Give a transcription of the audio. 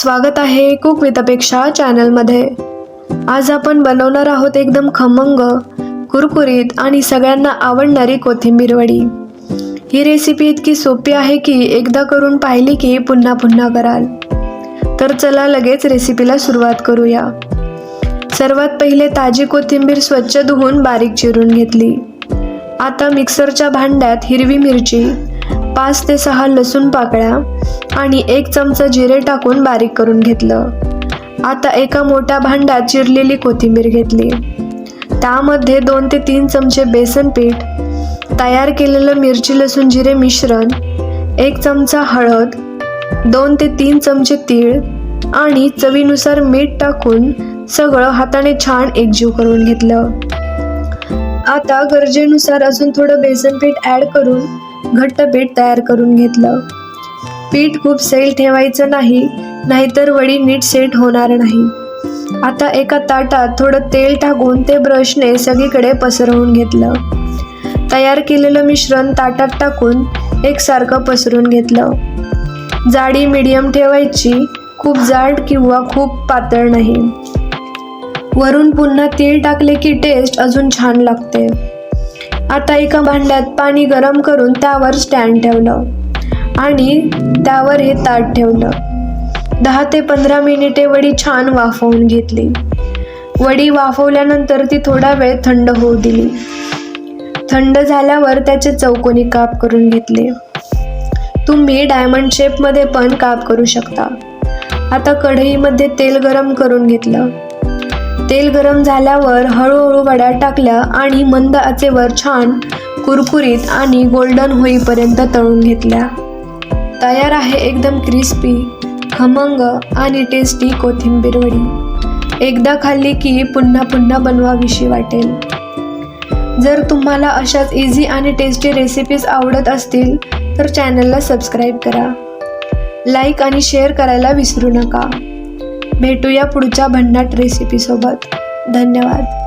स्वागत आहे cook with अपेक्षा चॅनलमध्ये। आज आपण बनवणार आहोत एकदम खमंग, कुरकुरीत आणि सगळ्यांना आवडणारी कोथिंबीर वडी। ही रेसिपी इतकी सोपी आहे की एकदा करून पाहिली की पुन्हा पुन्हा कराल। तर चला लगेच रेसिपीला सुरुवात करूया। सर्वात पहिले ताजी कोथिंबीर स्वच्छ धुवून बारीक चिरून घेतली। आता मिक्सरच्या भांड्यात हिरवी मिरची, 5 ते 6 लसूण पाकळ्या आणि 1 चमचा जिरे टाकून बारीक करून घेतलं। आता एका मोठ्या भांड्यात चिरलेली कोथिंबीर घेतली। त्यामध्ये 2 ते 3 चमचे बेसन पीठ, तयार केलेलं मिरची लसूण जिरे मिश्रण, 1 चमचा हळद, 2 ते 3 चमचे तीळ आणि चवीनुसार मीठ टाकून सगळं हाताने छान एकजीव करून घेतलं। आता गरजेनुसार अजून थोडं बेसन पीठ ॲड करून घट्ट पीठ तयार करून घेतलं। पीठ खूप सैल ठेवायचं नाही, नाहीतर वडी नीट सेट होणार नाही। आता एका ताटात थोडं तेल टाकून ते ब्रशने सगळीकडे पसरवून घेतलं। तयार केलेलं मिश्रण ताटात टाकून एकसारखं पसरून घेतलं। जाडी मीडियम ठेवायची, खूप जाड किंवा खूप पातळ नाही। वरून पुन्हा तीळ टाकले की टेस्ट अजून छान लागते। आता एका भांड्यात पाणी गरम करून त्यावर स्टँड ठेवलं आणि त्यावर हे ताट ठेवलं। 10 ते 15 मिनिटे वडी छान वाफवून घेतली। वडी वाफवल्यानंतर ती थोडा वेळ थंड होऊ दिली। थंड झाल्यावर त्याचे चौकोनी काप करून घेतले। तुम्ही डायमंड शेपमध्ये पण काप करू शकता। आता कढईमध्ये तेल गरम करून घेतलं। तेल गरम झाल्यावर हळूहळू वड्या टाकल्या आणि मंद आचेवर छान कुरकुरीत आणि गोल्डन होईपर्यंत तळून घेतल्या। तयार आहे एकदम क्रिस्पी, खमंग आणि टेस्टी कोथिंबीर वडी। एकदा खाल्ली की पुन्हा पुन्हा बनवावीशी वाटेल। जर तुम्हाला अशाच इझी आणि टेस्टी रेसिपीज आवडत असतील तर चॅनलला सबस्क्राईब करा, लाईक आणि शेअर करायला विसरू नका। भेटूया पुढच्या भन्नाट रेसिपीसोबत। धन्यवाद।